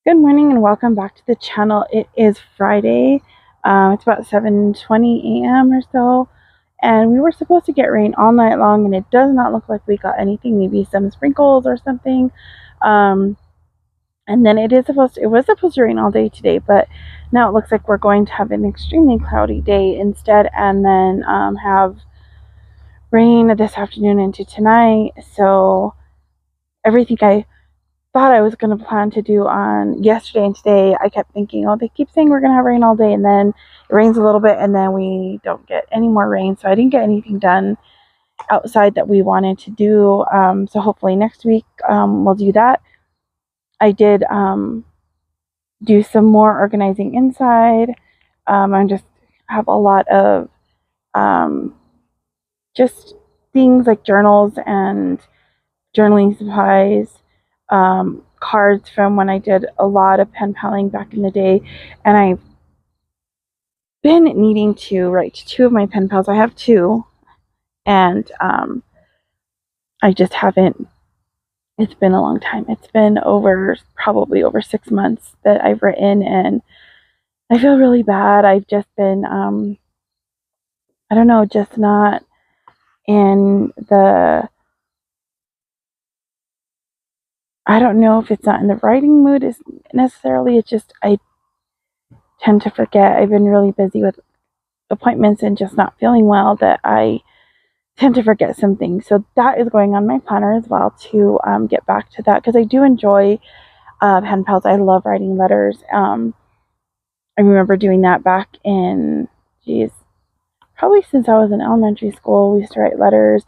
Good morning and welcome back to the channel. It is Friday. It's about 7:20 a.m. or so, and we were supposed to get rain all night long, and it does not look like we got anything. Maybe some sprinkles or something. Um, and then it was supposed to rain all day today, but now it looks like we're going to have an extremely cloudy day instead, and then have rain this afternoon into tonight. So everything I thought I was going to plan to do on yesterday and today, I kept thinking, oh, they keep saying we're going to have rain all day, and then it rains a little bit, and then we don't get any more rain. So I didn't get anything done outside that we wanted to do. So hopefully next week we'll do that. I did do some more organizing inside. I just have a lot of um, just things like journals and journaling supplies, cards from when I did a lot of pen paling back in the day, and I've been needing to write to two of my pen pals. I have two, and I just haven't. It's been a long time. It's been probably over 6 months that I've written, and I feel really bad. I've just been, I don't know, just not in the. I don't know if it's not in the writing mood is necessarily. It's just I tend to forget. I've been really busy with appointments and just not feeling well that I tend to forget some things. So that is going on my planner as well to get back to that because I do enjoy pen pals. I love writing letters. I remember doing that back in, geez, probably since I was in elementary school. We used to write letters.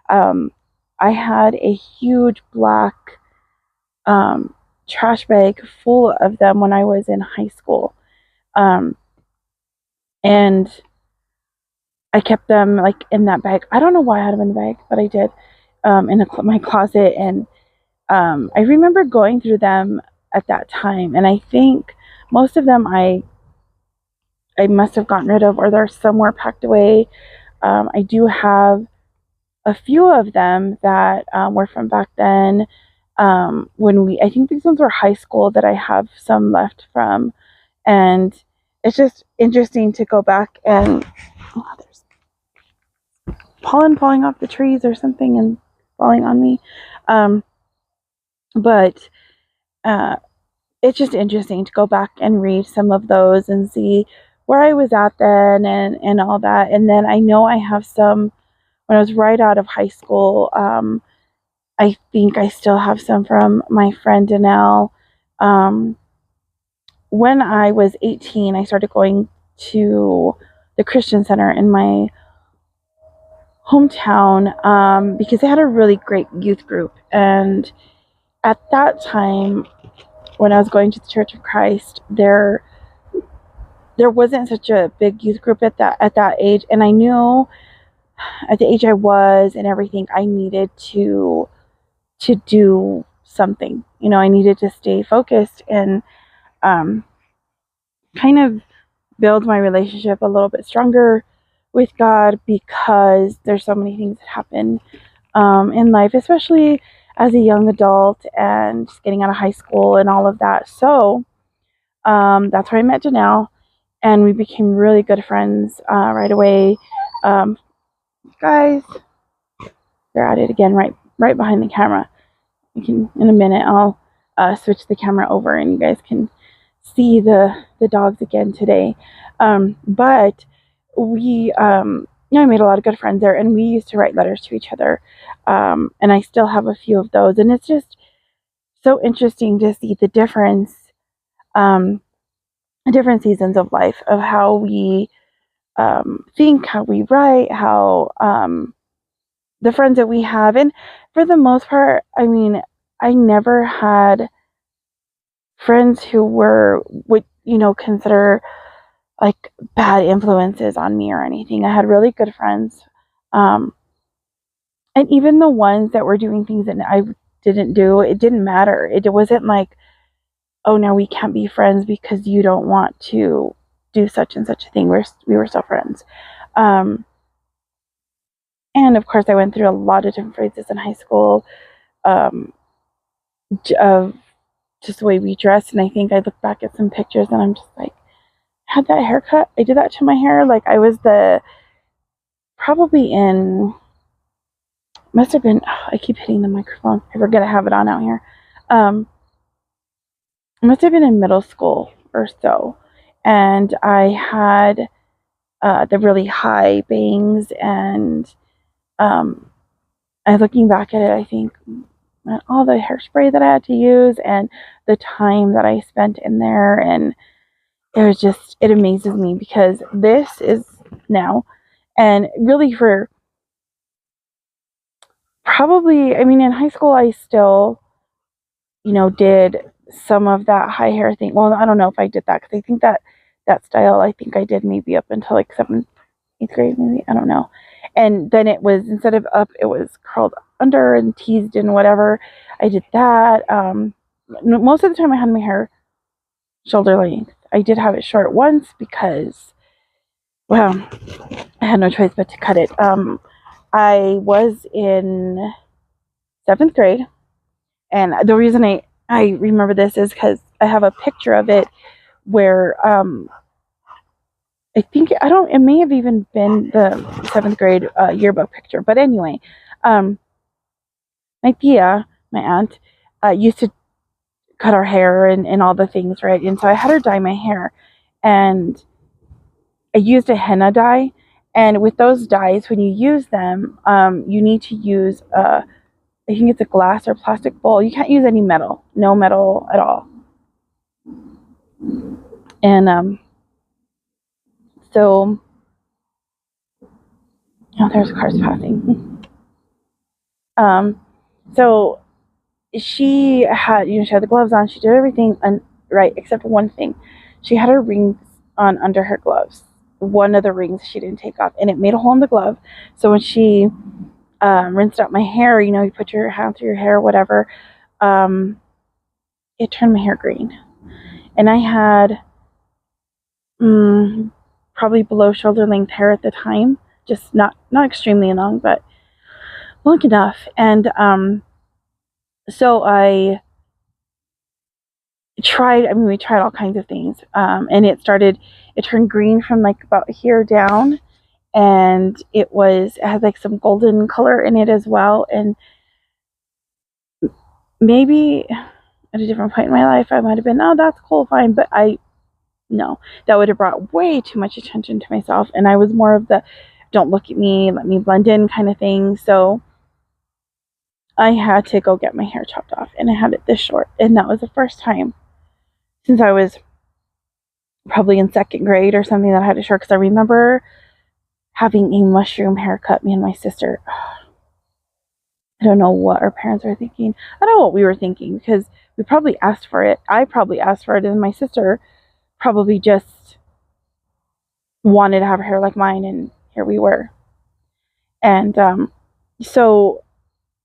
Um, I had a huge black trash bag full of them when I was in high school. Um, and I kept them like in that bag. I don't know why I had them in the bag, but I did, in my closet. And I remember going through them at that time, and I think most of them I must have gotten rid of, or they're somewhere packed away. I do have a few of them that were from back then. I think these ones were high school that I have some left from, and it's just interesting to go back and there's pollen falling off the trees or something and falling on me. Um, but uh, it's just interesting to go back and read some of those and see where I was at then and all that. And then I know I have some when I was right out of high school. I think I still have some from my friend Danelle. Um, when I was 18, I started going to the Christian Center in my hometown because they had a really great youth group. And at that time, when I was going to the Church of Christ, there wasn't such a big youth group at that age, and I knew at the age I was and everything, I needed to do something. You know, I needed to stay focused and um, kind of build my relationship a little bit stronger with God because there's so many things that happen in life, especially as a young adult and just getting out of high school and all of that. So that's where I met Janelle, and we became really good friends right away. Um, Guys, they're at it again, right behind the camera. In a minute, I'll switch the camera over, and you guys can see the dogs again today. But we, I made a lot of good friends there, and we used to write letters to each other. And I still have a few of those, and it's just so interesting to see the difference, um, different seasons of life of how we think, how we write, how the friends that we have. And for the most part, I mean, I never had friends who would consider like bad influences on me or anything. I had really good friends. Um, and even the ones that were doing things that I didn't do, it didn't matter. It wasn't like, oh, now we can't be friends because you don't want to do such and such a thing. We were still friends. Um, and of course, I went through a lot of different phases in high school, of just the way we dressed. And I think I look back at some pictures and I'm just like, I had that haircut. I did that to my hair. Like I was probably in, must have been, I keep hitting the microphone. I forget I have it on out here. Must have been in middle school or so. And I had the really high bangs, and looking back at it, I think all the hairspray that I had to use and the time that I spent in there, and it amazes me because this is now, and really for probably, I mean, in high school, I still, did some of that high hair thing. Well, I don't know if I did that because I think that style, I think I did maybe up until like 7th, 8th grade, maybe. I don't know. And then it was, instead of up, it was curled under and teased and whatever. I did that. Most of the time I had my hair shoulder length. I did have it short once because, well, I had no choice but to cut it. I was in 7th grade, and the reason I remember this is because I have a picture of it where I think, it may have even been the 7th grade yearbook picture. But anyway, my tia, my aunt, used to cut our hair and all the things, right? And so I had her dye my hair, and I used a henna dye. And with those dyes, when you use them, you need to use I think it's a glass or plastic bowl. You can't use any metal, no metal at all. And so, oh, there's cars passing. So she had, she had the gloves on. She did everything right except one thing. She had her rings on under her gloves. One of the rings she didn't take off, and it made a hole in the glove. So when she rinsed out my hair, you put your hand through your hair, whatever, it turned my hair green. And I had probably below shoulder length hair at the time, just not extremely long, but long enough. And so I tried, we tried all kinds of things, and it turned green from like about here down, and it had like some golden color in it as well. And maybe at a different point in my life I might have been, oh, that's cool, fine, but no, that would have brought way too much attention to myself, and I was more of the don't look at me, let me blend in kind of thing. So I had to go get my hair chopped off, and I had it this short, and that was the first time since I was probably in 2nd grade or something that I had it short, because I remember having a mushroom haircut, me and my sister. I don't know what our parents were thinking. I don't know what we were thinking, because we probably asked for it. I probably asked for it, and my sister probably just wanted to have her hair like mine, and here we were. And so,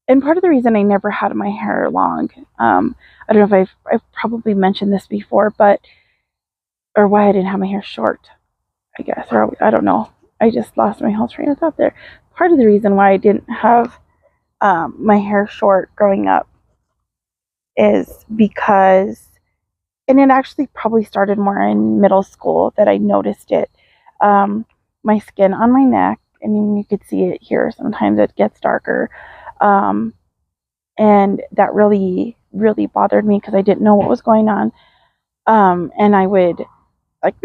and part of the reason I never had my hair long, I don't know if I've probably mentioned this before, or why I didn't have my hair short, I guess, or I don't know. I just lost my whole train of thought there. Part of the reason why I didn't have my hair short growing up is because, and it actually probably started more in middle school that I noticed it. My skin on my neck, and you could see it here, sometimes it gets darker. And that really, really bothered me because I didn't know what was going on. And I would like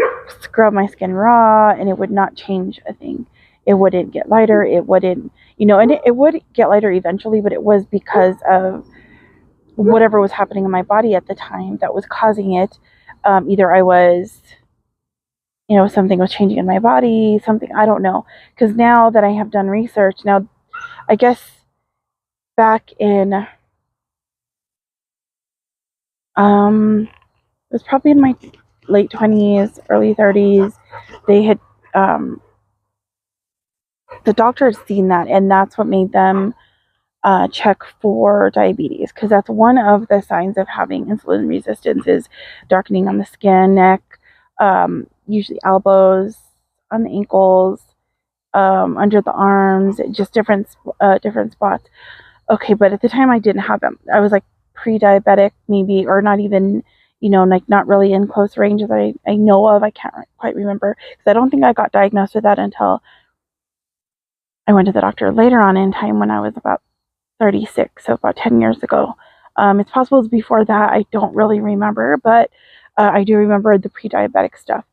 scrub my skin raw, and it would not change a thing. It wouldn't get lighter. It wouldn't, and it would get lighter eventually, but it was because of whatever was happening in my body at the time that was causing it. Either I was, something was changing in my body, something, I don't know. Because now that I have done research, now I guess back in, it was probably in my late 20s, early 30s, they had, the doctor had seen that, and that's what made them check for diabetes, because that's one of the signs of having insulin resistance is darkening on the skin, neck, usually elbows, on the ankles, under the arms, just different spots. Okay, but at the time I didn't have them. I was like pre-diabetic maybe, or not even, like not really in close range that I know of. I can't quite remember, because I don't think I got diagnosed with that until I went to the doctor later on in time when I was about 36, so about 10 years ago. It's possible it's before that. I don't really remember, but I do remember the pre-diabetic stuff.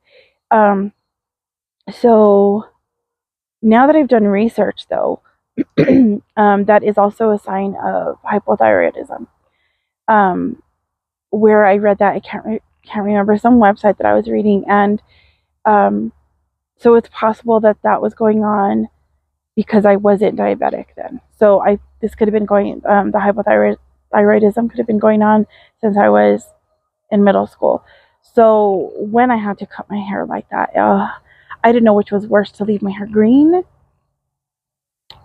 So now that I've done research, though, that is also a sign of hypothyroidism. Where I read that, I can't remember, some website that I was reading, and so it's possible that that was going on because I wasn't diabetic then. So this could have been going, the hypothyroidism could have been going on since I was in middle school. So when I had to cut my hair like that, I didn't know which was worse, to leave my hair green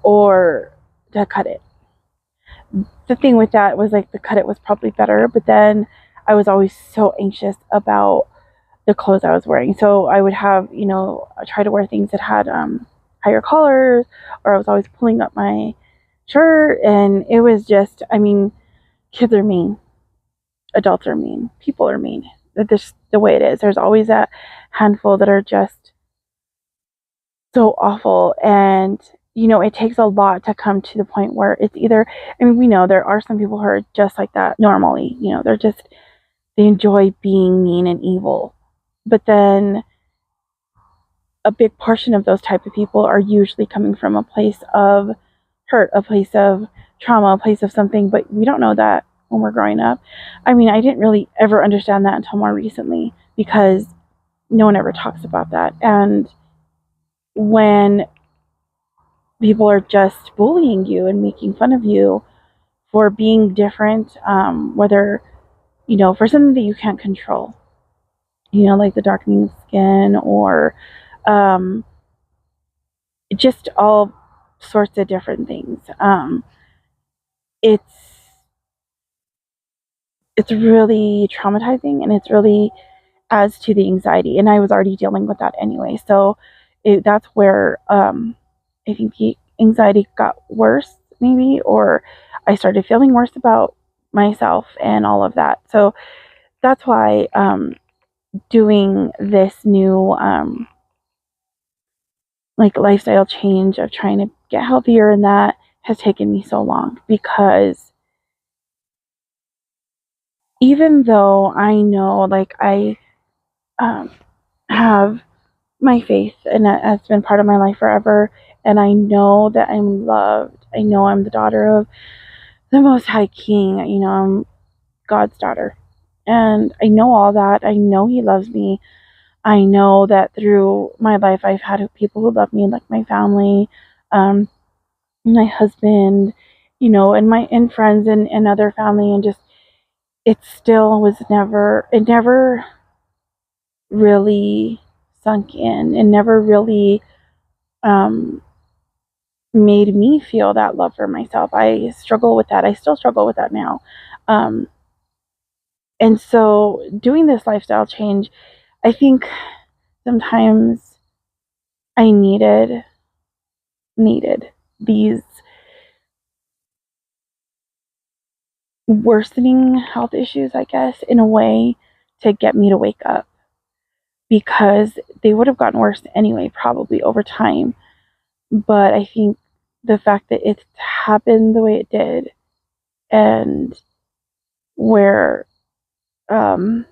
or to cut it. The thing with that was, like, the cut it was probably better, but then I was always so anxious about the clothes I was wearing. So I would have, try to wear things that had higher collars, or I was always pulling up my shirt, and it was just, kids are mean, adults are mean, people are mean. That's just the way it is. There's always that handful that are just so awful, and it takes a lot to come to the point where it's either, we know there are some people who are just like that normally, they enjoy being mean and evil, but then a big portion of those type of people are usually coming from a place of hurt, a place of trauma, a place of something, but we don't know that when we're growing up. I didn't really ever understand that until more recently, because no one ever talks about that. And when people are just bullying you and making fun of you for being different, whether, for something that you can't control, like the darkening of skin, or just all sorts of different things. It's really traumatizing, and it's really adds to the anxiety. And I was already dealing with that anyway, so that's where I think the anxiety got worse, maybe, or I started feeling worse about myself and all of that. So that's why doing this new like lifestyle change of trying to get healthier, and that has taken me so long, because even though I know, like, I have my faith, and that has been part of my life forever, and I know that I'm loved, I know I'm the daughter of the Most High King, I'm God's daughter, and I know all that. I know He loves me. I know that through my life I've had people who love me, like my family, my husband, and friends, and other family, and just, it never really sunk in, and never really made me feel that love for myself. I struggle with that. I still struggle with that now. And so doing this lifestyle change, I think sometimes I needed these worsening health issues, I guess, in a way, to get me to wake up, because they would have gotten worse anyway, probably over time. But I think the fact that it's happened the way it did, and where 10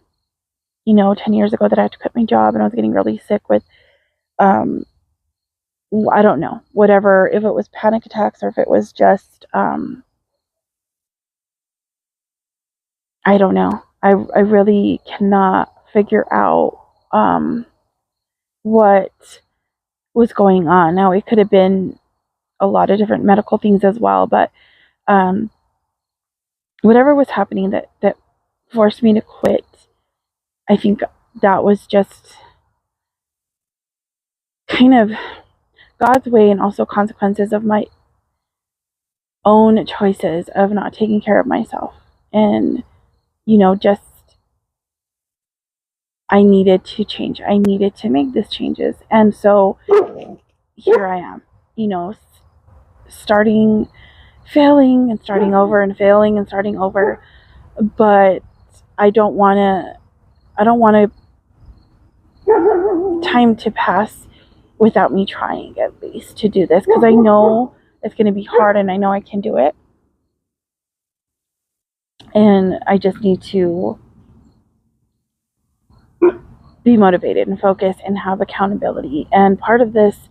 years ago, that I had to quit my job, and I was getting really sick with I don't know, whatever, if it was panic attacks, or if it was just I don't know. I really cannot figure out what was going on. Now, it could have been a lot of different medical things as well, but whatever was happening that forced me to quit, I think that was just kind of God's way, and also consequences of my own choices of not taking care of myself. And, just, I needed to change. I needed to make these changes. And so here I am, failing and starting over, and failing and starting over. but I don't want time to pass without me trying at least to do this, because I know it's going to be hard and I know I can do it. And I just need to be motivated and focus and have accountability. And part of this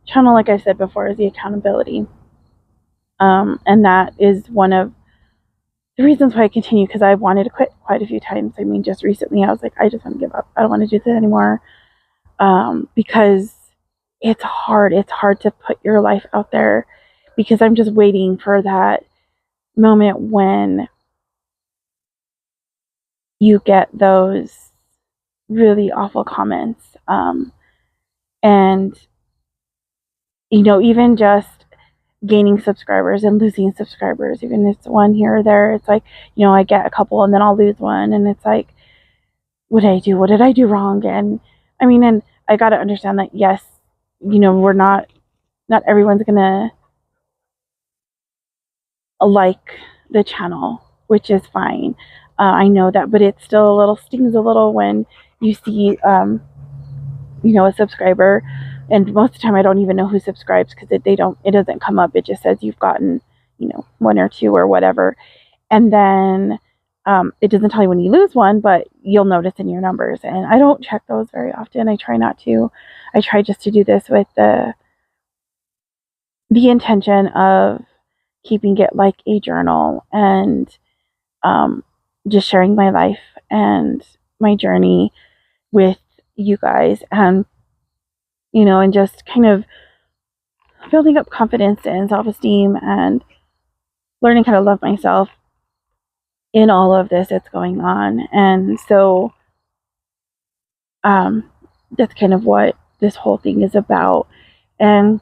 channel, like I said before, is the accountability. And that is one of the reasons why I continue, because I wanted to quit quite a few times. I mean, just recently I was like, I just want to give up. I don't want to do this anymore. Because it's hard. It's hard to put your life out there, because I'm just waiting for that moment when you get those really awful comments. And, even just gaining subscribers and losing subscribers, even if it's one here or there, it's like, I get a couple and then I'll lose one. And it's like, what did I do? What did I do wrong? And I mean, and I got to understand that, yes, we're not everyone's going to like the channel, which is fine. I know that, but it still stings a little when you see, a subscriber, and most of the time I don't even know who subscribes, because it doesn't come up. It just says you've gotten, one or two or whatever, and then it doesn't tell you when you lose one, but you'll notice in your numbers. And I don't check those very often. I try not to. I try just to do this with the intention of keeping it like a journal, and just sharing my life and my journey with you guys, and and just kind of building up confidence and self-esteem and learning how to love myself in all of this that's going on. And so that's kind of what this whole thing is about. And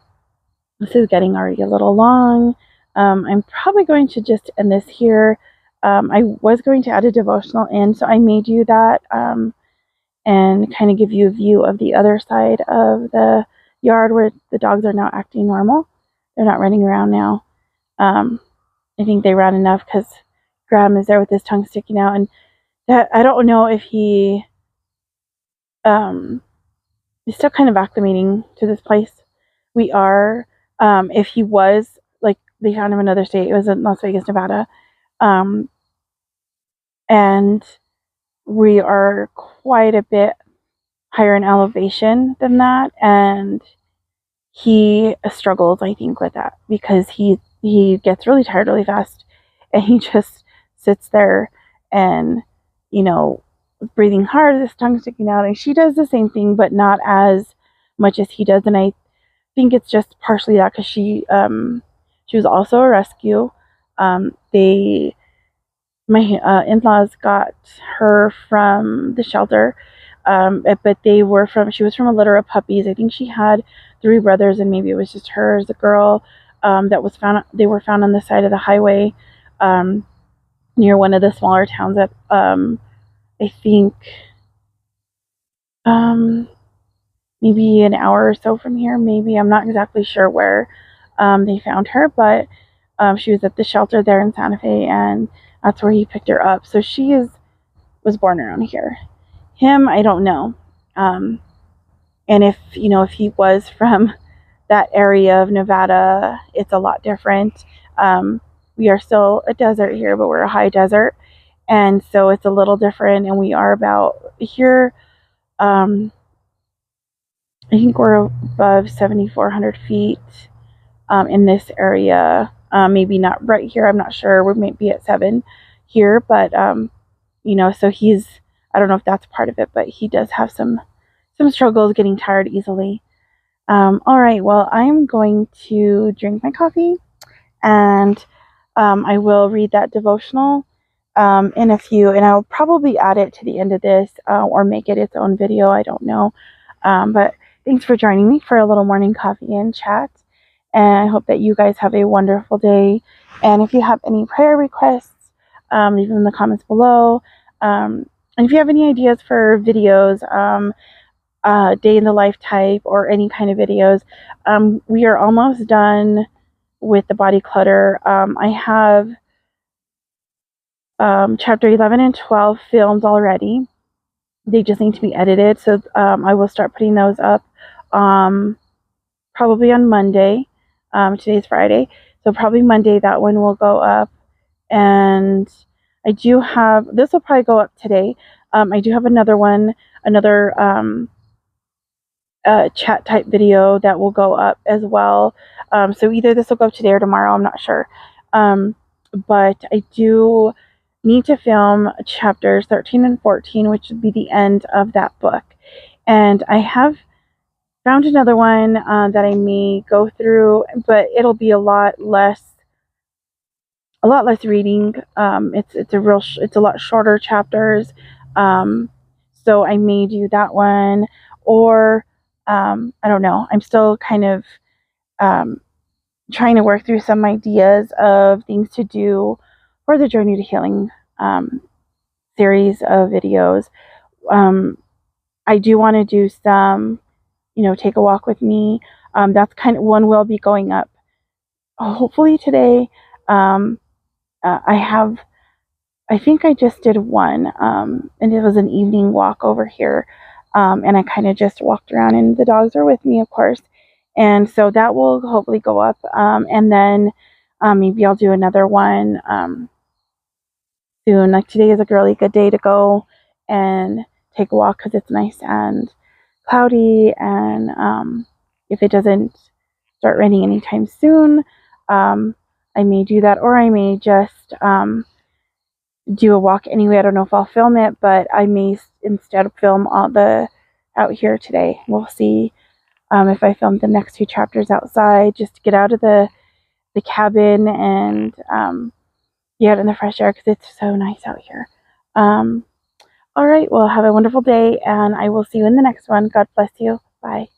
this is getting already a little long. I'm probably going to just end this here. I was going to add a devotional in, so I may do that, and kind of give you a view of the other side of the yard, where the dogs are now acting normal. They're not running around now. I think they ran enough, because Graham is there with his tongue sticking out, and that, I don't know if he is still kind of acclimating to this place. We are. If he was, like, they found him in another state. It was in Las Vegas, Nevada. And we are quite a bit higher in elevation than that. And he struggles, I think, with that, because he gets really tired really fast, and he just sits there and, breathing hard, his tongue sticking out. And she does the same thing, but not as much as he does. And I think it's just partially that, because she was also a rescue. My in-laws got her from the shelter, but she was from a litter of puppies. I think she had 3 brothers, and maybe it was just her as a girl, they were found on the side of the highway, near one of the smaller towns that, I think, maybe an hour or so from here. Maybe, I'm not exactly sure where they found her, but she was at the shelter there in Santa Fe, and that's where he picked her up. So she was born around here. Him, I don't know. And if he was from that area of Nevada, it's a lot different. We are still a desert here, but we're a high desert, and so it's a little different. And we are about here. I think we're above 7,400 feet in this area. Maybe not right here. I'm not sure. We might be at 7 here, but so I don't know if that's part of it, but he does have some struggles getting tired easily. All right. Well, I'm going to drink my coffee, and I will read that devotional in a few, and I'll probably add it to the end of this, or make it its own video. I don't know. But thanks for joining me for a little morning coffee and chat. And I hope that you guys have a wonderful day. And if you have any prayer requests, leave them in the comments below. And if you have any ideas for videos, day in the life type, or any kind of videos, we are almost done with the body clutter. I have chapter 11 and 12 filmed already. They just need to be edited. So I will start putting those up probably on Monday. Today's Friday. So probably Monday that one will go up. And I do have, this will probably go up today. I do have another one, another chat type video that will go up as well. So either this will go up today or tomorrow, I'm not sure. But I do need to film chapters 13 and 14, which would be the end of that book. And I have found another one that I may go through, but it'll be a lot less reading. It's a lot shorter chapters. So I may do that one, or I don't know. I'm still kind of trying to work through some ideas of things to do for the Journey to Healing series of videos. I do want to do some, take a walk with me. That's kind of one will be going up hopefully today. I think I just did one, and it was an evening walk over here. And I kind of just walked around, and the dogs are with me, of course. And so that will hopefully go up. And then maybe I'll do another one soon. Like today is a really good day to go and take a walk because it's nice and cloudy. And if it doesn't start raining anytime soon, I may do that, or I may just do a walk anyway. I don't know if I'll film it, but I may instead film out here today. We'll see if I film the next 2 chapters outside, just to get out of the cabin and be out in the fresh air because it's so nice out here. All right, well, have a wonderful day, and I will see you in the next one. God bless you. Bye.